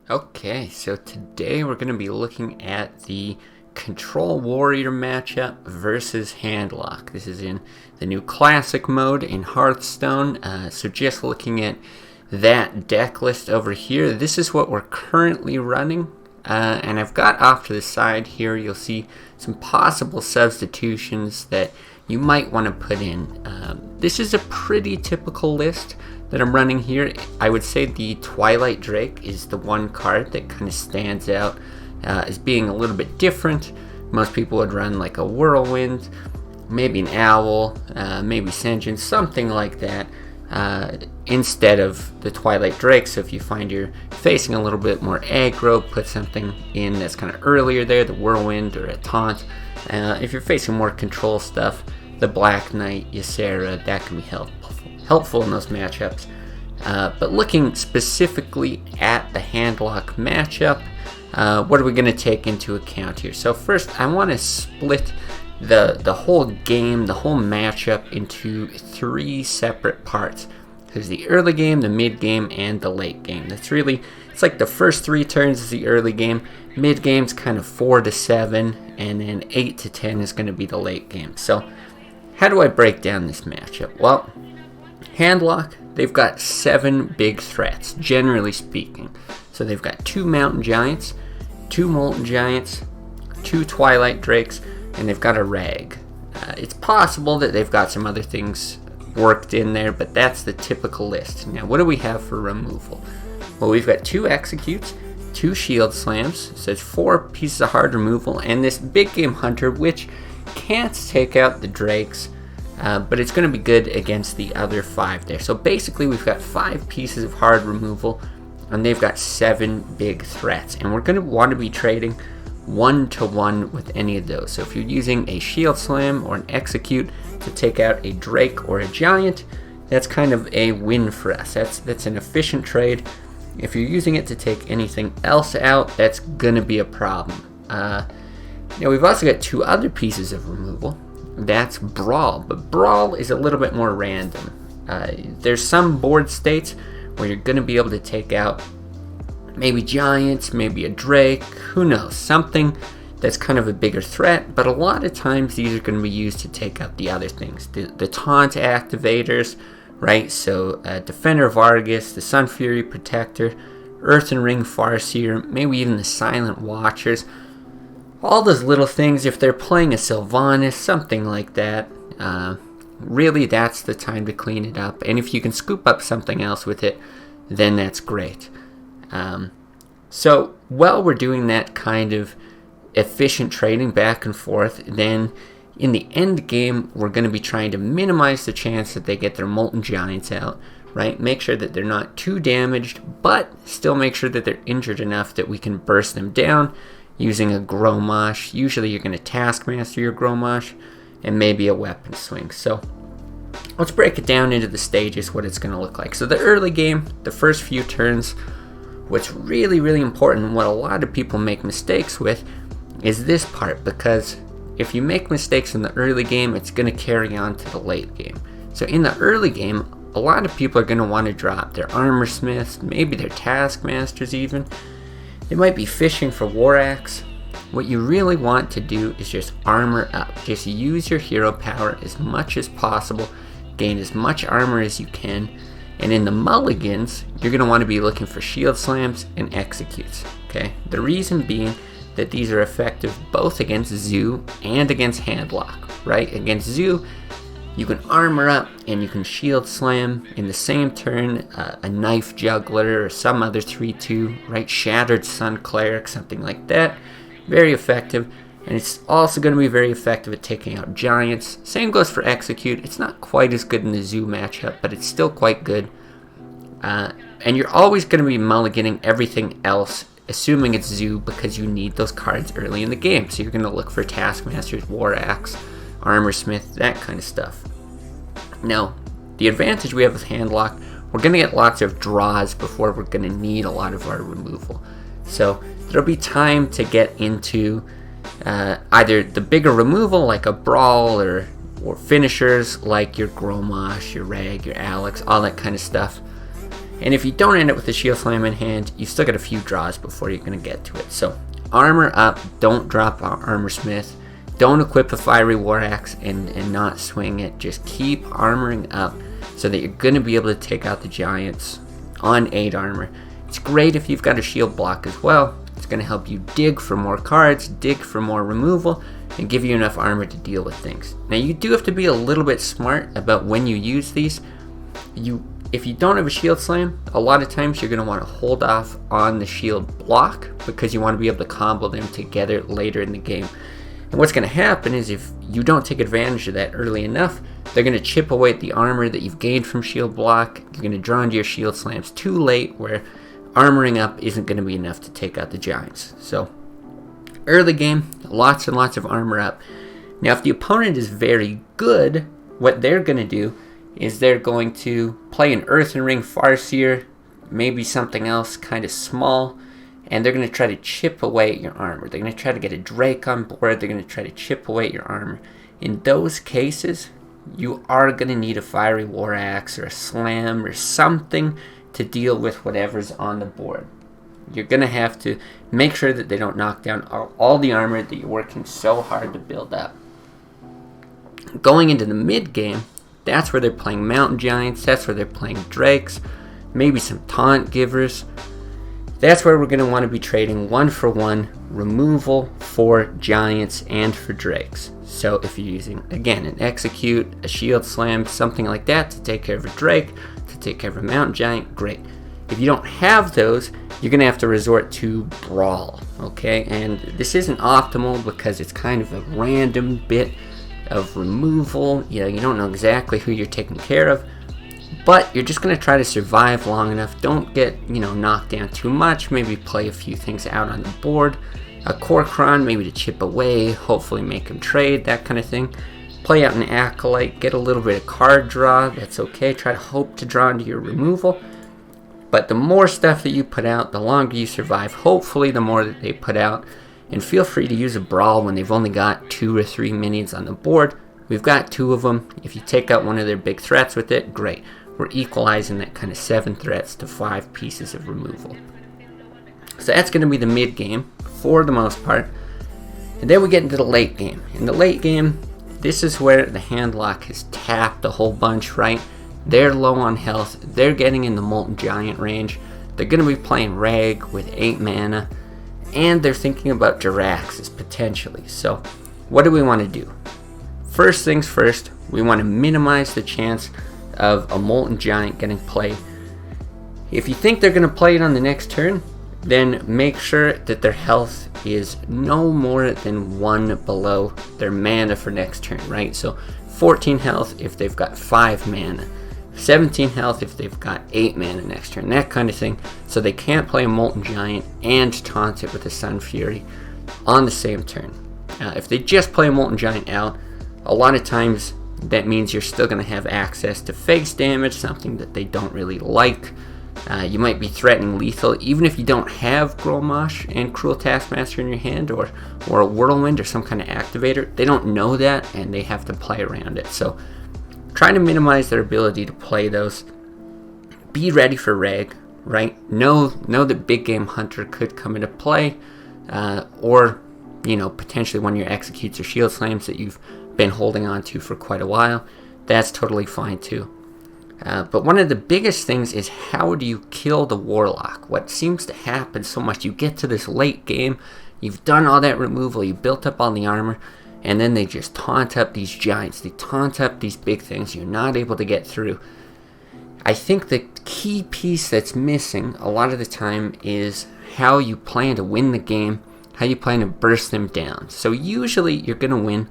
Okay, so today we're going to be looking at the Control Warrior matchup versus Handlock. This is in the new Classic mode in Hearthstone. So just looking at that deck list over here, this is what we're currently running. And I've got off to the side here, you'll see some possible substitutions that you might want to put in. This is a pretty typical list that I'm running here. I would say the Twilight Drake is the one card that kind of stands out as being a little bit different. Most people would run like a Whirlwind, maybe an Owl, maybe Senjin, something like that, instead of the Twilight Drake. So if you find you're facing a little bit more aggro, put something in that's kind of earlier there, the Whirlwind or a Taunt. If you're facing more control stuff, the Black Knight, Ysera, that can be helpful in those matchups. But looking specifically at the Handlock matchup, what are we going to take into account here? So first, I want to split the whole game, the whole matchup into three separate parts. There's the early game, the mid game, and the late game. It's like the first 3 turns is the early game, mid game's kind of 4 to 7, and then 8 to 10 is going to be the late game. So how do I break down this matchup? Well, Handlock, they've got 7 big threats, generally speaking. So they've got 2 Mountain Giants, 2 Molten Giants, 2 Twilight Drakes, and they've got a Rag. It's possible that they've got some other things worked in there, but that's the typical list. Now, what do we have for removal? Well, we've got 2 Executes, 2 Shield Slams, so it's 4 pieces of hard removal, and this Big Game Hunter, which can't take out the Drakes, but it's going to be good against the other 5 there. So basically we've got 5 pieces of hard removal, and they've got 7 big threats, and we're going to want to be trading 1-to-1 with any of those. So if you're using a Shield Slam or an Execute to take out a Drake or a Giant, that's kind of a win for us. That's an efficient trade. If you're using it to take anything else out, that's going to be a problem. Now we've also got 2 other pieces of removal. That's Brawl, but Brawl is a little bit more random. There's some board states where you're going to be able to take out maybe Giants, maybe a Drake, who knows, something that's kind of a bigger threat, but a lot of times these are going to be used to take out the other things. The Taunt activators, right? So Defender of Argus, the Sun Fury Protector, Earthen Ring Farseer, maybe even the Silent Watchers. All those little things, if they're playing a Sylvanas, something like that, really that's the time to clean it up. And if you can scoop up something else with it, then that's great. So while we're doing that kind of efficient trading back and forth, then in the end game, we're going to be trying to minimize the chance that they get their Molten Giants out, right? Make sure that they're not too damaged, but still make sure that they're injured enough that we can burst them down using a Grommash. Usually you're going to Taskmaster your Grommash and maybe a Weapon Swing. So let's break it down into the stages, what it's going to look like. So the early game, the first few turns, what's really, really important and what a lot of people make mistakes with is this part, because if you make mistakes in the early game, it's going to carry on to the late game. So in the early game, a lot of people are going to want to drop their Armor Smiths, maybe their Taskmasters even. They might be fishing for War Axe. What you really want to do is just armor up. Just use your hero power as much as possible, gain as much armor as you can, and in the mulligans, you're going to want to be looking for Shield Slams and Executes. Okay? The reason being that these are effective both against Zoo and against Handlock, right? Against Zoo, you can armor up and you can Shield Slam in the same turn, a Knife Juggler or some other 3-2, right? Shattered Sun Cleric, something like that. Very effective. And it's also going to be very effective at taking out Giants. Same goes for Execute. It's not quite as good in the Zoo matchup, but it's still quite good. And you're always going to be mulliganing everything else, assuming it's Zoo, because you need those cards early in the game. So you're going to look for Taskmasters, War Axe, Armor Smith, that kind of stuff. Now, the advantage we have with Handlock, we're going to get lots of draws before we're going to need a lot of our removal. So there'll be time to get into either the bigger removal like a Brawl or finishers like your Grommash, your Rag, your Alex, all that kind of stuff. And if you don't end up with a Shield Slam in hand, you still got a few draws before you're going to get to it. So armor up, don't drop Armor Smith, don't equip a Fiery War Axe and not swing it. Just keep armoring up so that you're going to be able to take out the giants on 8 armor. It's great if you've got a shield block as well. It's going to help you dig for more cards, dig for more removal, and give you enough armor to deal with things. Now you do have to be a little bit smart about when you use these. If you don't have a Shield Slam, a lot of times you're going to want to hold off on the shield block because you want to be able to combo them together later in the game. And what's going to happen is if you don't take advantage of that early enough, they're going to chip away at the armor that you've gained from shield block. You're going to draw into your Shield Slams too late, where armoring up isn't going to be enough to take out the giants. So early game, lots and lots of armor up. Now if the opponent is very good, what they're going to do is they're going to play an Earthen Ring Farseer, maybe something else kind of small, and they're going to try to chip away at your armor. They're going to try to get a Drake on board. They're going to try to chip away at your armor. In those cases, you are going to need a Fiery War Axe or a Slam or something to deal with whatever's on the board. You're going to have to make sure that they don't knock down all the armor that you're working so hard to build up. Going into the mid game, that's where they're playing Mountain Giants, that's where they're playing Drakes, maybe some Taunt Givers. That's where we're going to want to be trading 1-for-1 removal for Giants and for Drakes. So if you're using, again, an Execute, a Shield Slam, something like that to take care of a Drake, to take care of a Mountain Giant, great. If you don't have those, you're going to have to resort to Brawl, okay? And this isn't optimal because it's kind of a random bit of removal. You know, you don't know exactly who you're taking care of, but you're just going to try to survive long enough. Don't get, knocked down too much. Maybe play a few things out on the board. A Korkron, maybe to chip away, hopefully make him trade, that kind of thing. Play out an Acolyte, get a little bit of card draw, that's okay. Try to hope to draw into your removal. But the more stuff that you put out, the longer you survive. Hopefully the more that they put out. And feel free to use a Brawl when they've only got 2 or 3 minions on the board. We've got 2 of them. If you take out one of their big threats with it, great. We're equalizing that kind of 7 threats to 5 pieces of removal. So that's going to be the mid game for the most part. And then we get into the late game. In the late game, this is where the Handlock has tapped a whole bunch, right? They're low on health. They're getting in the Molten Giant range. They're going to be playing Rag with 8 mana. And they're thinking about Jiraxes potentially. So what do we want to do? First things first, we want to minimize the chance of a Molten Giant getting played. If you think they're going to play it on the next turn, then make sure that their health is no more than 1 below their mana for next turn, right? So 14 health if they've got 5 mana. 17 health if they've got 8 mana next turn, that kind of thing. So they can't play a Molten Giant and taunt it with a Sun Fury on the same turn. If they just play a Molten Giant out, a lot of times that means you're still going to have access to face damage, something that they don't really like. You might be threatening lethal, even if you don't have Grolmash and Cruel Taskmaster in your hand, or a Whirlwind or some kind of activator. They don't know that, and they have to play around it. So try to minimize their ability to play those. Be ready for Rag, right? Know that Big Game Hunter could come into play, or potentially one of your Executes or Shield Slams that you've been holding on to for quite a while. That's totally fine too. But one of the biggest things is, how do you kill the Warlock? What seems to happen so much, you get to this late game, you've done all that removal, you built up all the armor, and then they just taunt up these giants, they taunt up these big things, you're not able to get through. I think the key piece that's missing a lot of the time is how you plan to win the game, how you plan to burst them down. So usually you're going to win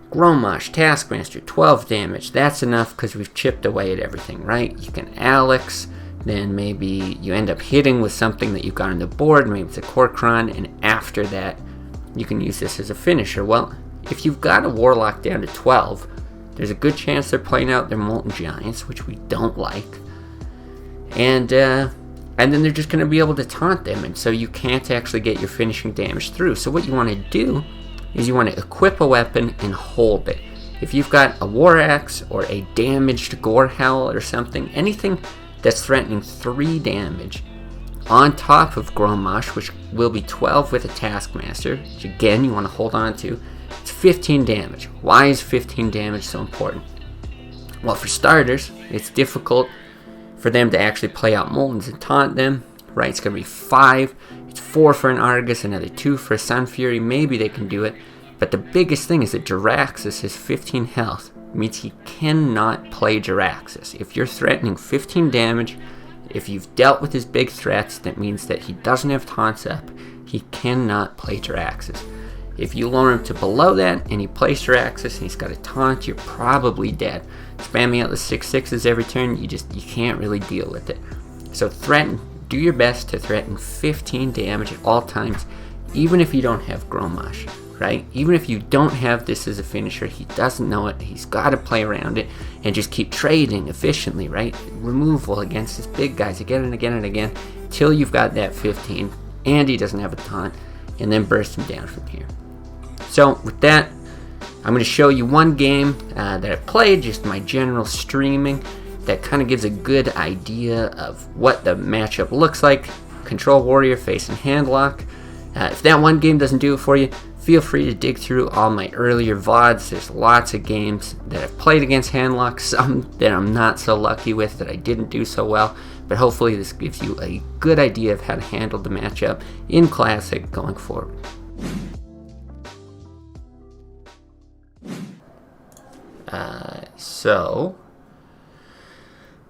Grolmash, Taskmaster, 12 damage. That's enough because we've chipped away at everything, right? You can Alex, then maybe you end up hitting with something that you've got on the board, maybe it's a Korkron, and after that you can use this as a finisher. Well, if you've got a Warlock down to 12, there's a good chance they're playing out their Molten Giants, which we don't like, and then they're just going to be able to taunt them, and so you can't actually get your finishing damage through. So what you want to do is you want to equip a weapon and hold it. If you've got a War Axe or a damaged Gore Howl or something, anything That's threatening 3 damage. On top of Grommash, which will be 12 with a Taskmaster, which again you want to hold on to, it's 15 damage. Why is 15 damage so important? Well, for starters, it's difficult for them to actually play out Moltens and taunt them, right? It's going to be 5. It's 4 for an Argus, another 2 for a Sun Fury. Maybe they can do it. But the biggest thing is that Jaraxxus has 15 health. It means he cannot play Jaraxxus. If you're threatening 15 damage, if you've dealt with his big threats, that means that he doesn't have taunts up. He cannot play Jaraxxus. If you lower him to below that and he plays Jaraxxus and he's got a taunt, you're probably dead. Spamming out the 6/6s every turn, you can't really deal with it. So do your best to threaten 15 damage at all times, even if you don't have Grommash, right? Even if you don't have this as a finisher, he doesn't know it, he's got to play around it, and just keep trading efficiently, right? Removal against his big guys again and again and again, till you've got that 15, and he doesn't have a taunt, and then burst him down from here. So with that, I'm going to show you one game that I played, just my general streaming, that kind of gives a good idea of what the matchup looks like. Control Warrior facing Handlock. If that one game doesn't do it for you, feel free to dig through all my earlier VODs. There's lots of games that I've played against Handlock, some that I'm not so lucky with, that I didn't do so well, but hopefully this gives you a good idea of how to handle the matchup in Classic going forward. So,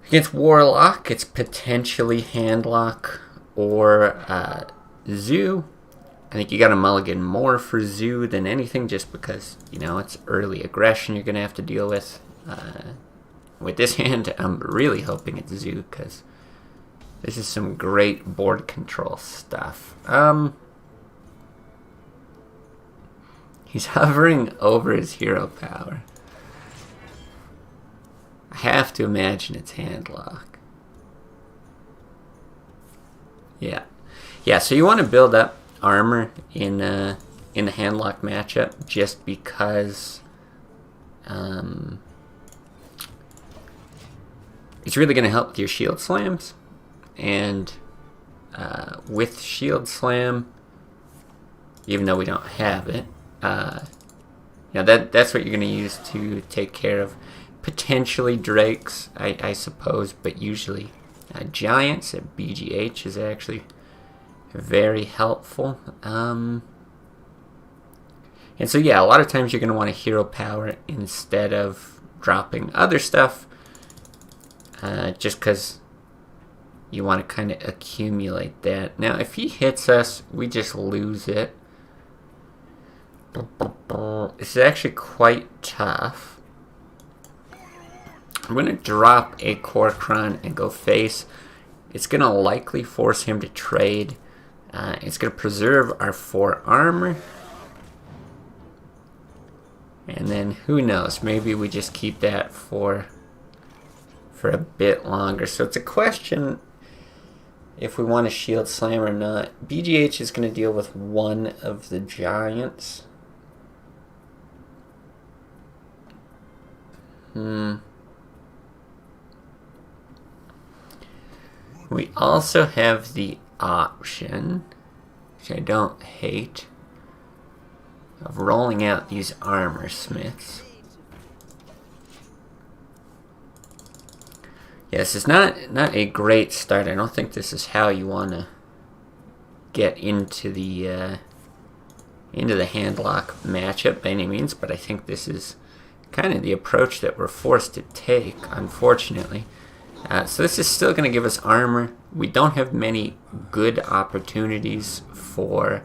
against Warlock, it's potentially Handlock or Zoo. I think you got to mulligan more for Zoo than anything, just because, it's early aggression you're going to have to deal with. With this hand, I'm really hoping it's Zoo, because this is some great board control stuff. He's hovering over his hero power. I have to imagine it's Handlock. Yeah, so you want to build up armor in the Handlock matchup, just because it's really going to help with your shield slams. And with shield slam, even though we don't have it, that's what you're going to use to take care of potentially drakes, I suppose, but usually giants at BGH is actually very helpful. And so a lot of times you're going to want a hero power instead of dropping other stuff, just because you want to kind of accumulate that. Now if he hits us, we just lose it. This is actually quite tough. I'm going to drop a Kor'kron and go face. It's going to likely force him to trade. It's going to preserve our 4 armor. And then, who knows, maybe we just keep that for a bit longer. So it's a question if we want a shield slam or not. BGH is going to deal with one of the giants. We also have the option, which I don't hate, of rolling out these armor smiths. This is not a great start. I don't think this is how you want to get into the Handlock matchup by any means, but I think this is kind of the approach that we're forced to take, unfortunately. So this is still going to give us armor. We don't have many good opportunities for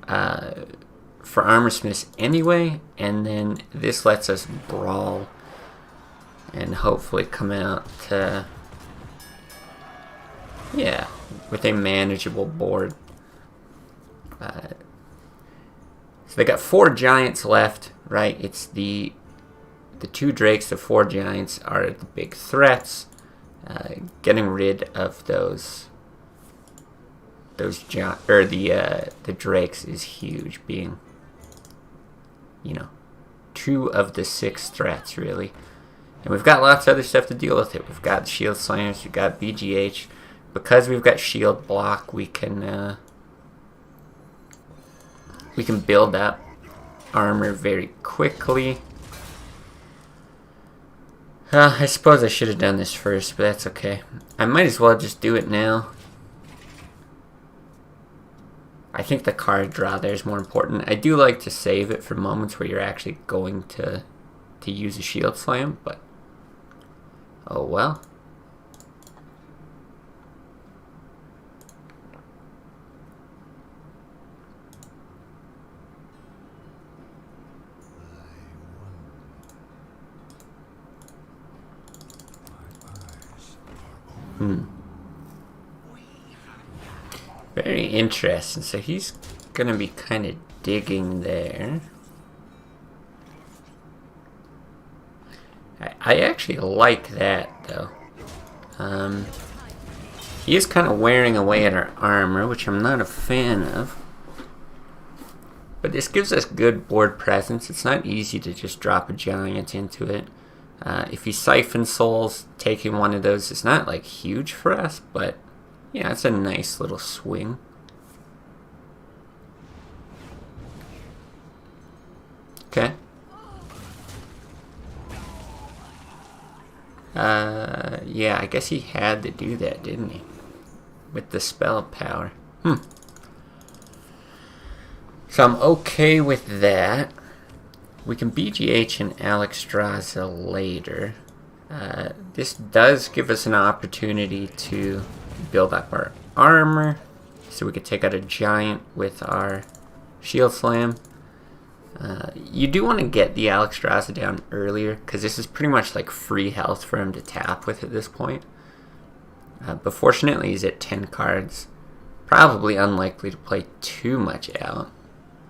armor smiths anyway, and then this lets us brawl and hopefully come out with a manageable board. So they got 4 giants left, right? It's the 2 drakes, the 4 giants are the big threats. Getting rid of the drakes is huge, being 2 of the 6 threats really. And we've got lots of other stuff to deal with it. We've got shield slams, we've got BGH. Because we've got shield block, we can build up armor very quickly. I suppose I should have done this first, but that's okay. I might as well just do it now. I think the card draw there is more important. I do like to save it for moments where you're actually going to use a shield slam, but oh well. Very interesting. So he's gonna be kind of digging there. I actually like that though. He is kind of wearing away at our armor, which I'm not a fan of. But this gives us good board presence. It's not easy to just drop a giant into it. If he siphon souls, taking one of those is not like huge for us, but yeah, it's a nice little swing. Okay. Yeah, I guess he had to do that, didn't he? With the spell power. So I'm okay with that. We can BGH and Alexstrasza later. This does give us an opportunity to build up our armor, so we could take out a giant with our shield slam. You do want to get the Alexstrasza down earlier, because this is pretty much like free health for him to tap with at this point. But fortunately he's at 10 cards. Probably unlikely to play too much out.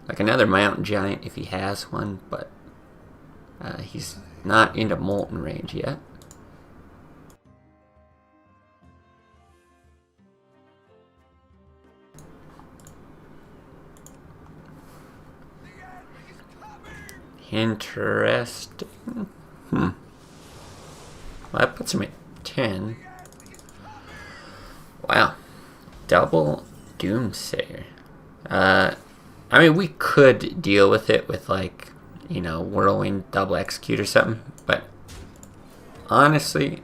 Like another mountain giant if he has one, but he's not into molten range yet. Interesting. Well, that puts him at 10. Wow. Double Doomsayer. I mean, we could deal with it with, like, you know, Whirlwind double execute or something, but honestly,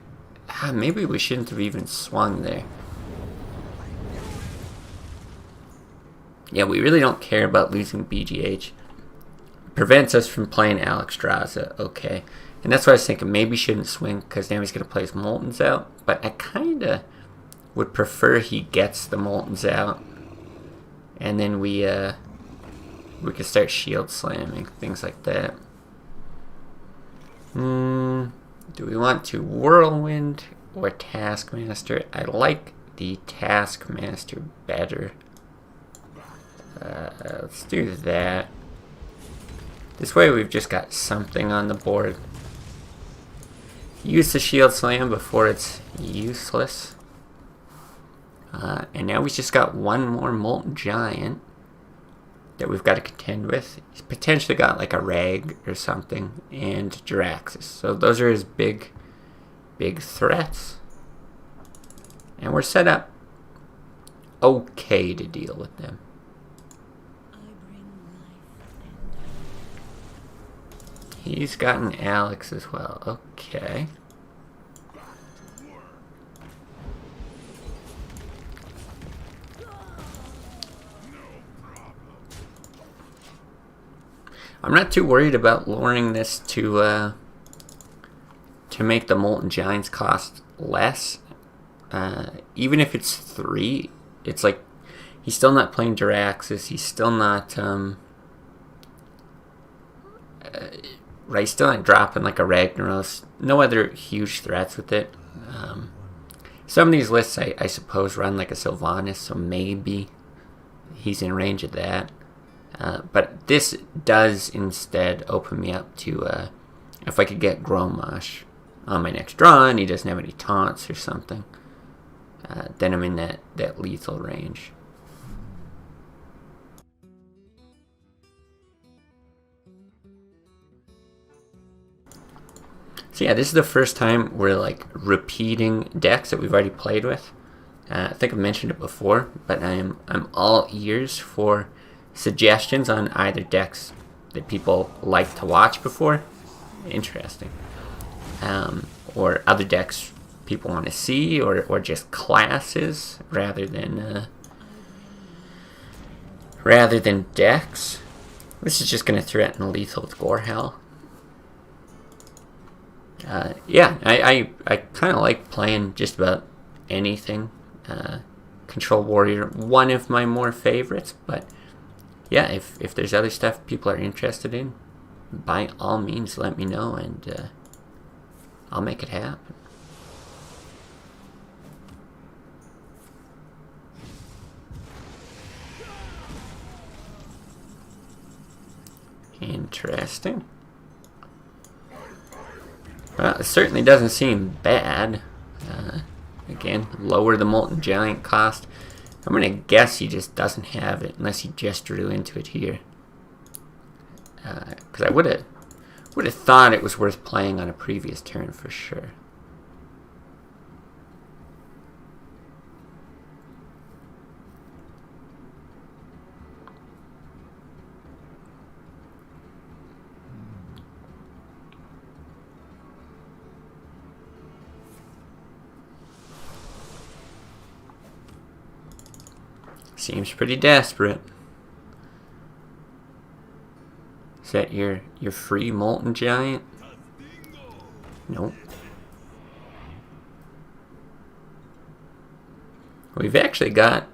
maybe we shouldn't have even swung there. Yeah, we really don't care about losing BGH. Prevents us from playing Alexstrasza, okay. And that's why I was thinking maybe shouldn't swing, because now he's going to play his Moltens out. But I kind of would prefer he gets the Moltens out, and then we could start shield slamming, things like that. Do we want to Whirlwind or Taskmaster? I like the Taskmaster better. Let's do that. This way we've just got something on the board. Use the shield slam before it's useless. And now we've just got one more Molten Giant that we've got to contend with. He's potentially got like a Rag or something, and Jiraxis. So those are his big threats. And we're set up okay to deal with them. He's got an Alex as well. Okay. I'm not too worried about lowering this to make the Molten Giants cost less. Even if it's 3, it's like he's still not playing Jiraxis. He's still not right. He's still not dropping like a Ragnaros. No other huge threats with it. Some of these lists I suppose run like a Sylvanas, so maybe he's in range of that. But this does instead open me up to if I could get Grommash on my next draw and he doesn't have any taunts or something, then I'm in that lethal range. So yeah, this is the first time we're like repeating decks that we've already played with. I think I've mentioned it before, but I'm all ears for suggestions on either decks that people like to watch before. Interesting. Or other decks people want to see, or just classes rather than decks. This is just going to threaten lethal with Gorehell. Yeah, I kind of like playing just about anything. Control Warrior, one of my more favorites, but yeah, if there's other stuff people are interested in, by all means let me know, and I'll make it happen. Interesting. Well, it certainly doesn't seem bad. Again, lower the Molten Giant cost. I'm gonna guess he just doesn't have it unless he just drew into it here. Because I would have thought it was worth playing on a previous turn for sure. Seems pretty desperate. Is that your free Molten Giant? Nope. We've actually got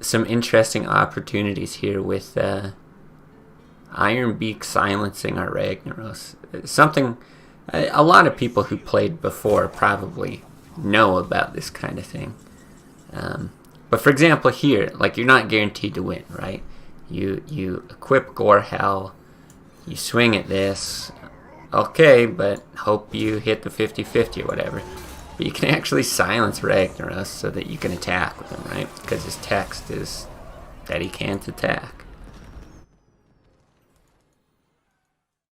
some interesting opportunities here with Ironbeak silencing our Ragnaros. Something a lot of people who played before probably know about this kind of thing. But for example here, like, you're not guaranteed to win, right? You equip Gorehell, you swing at this, okay, but hope you hit the 50-50 or whatever. But you can actually silence Ragnaros so that you can attack with him, right? Because his text is that he can't attack.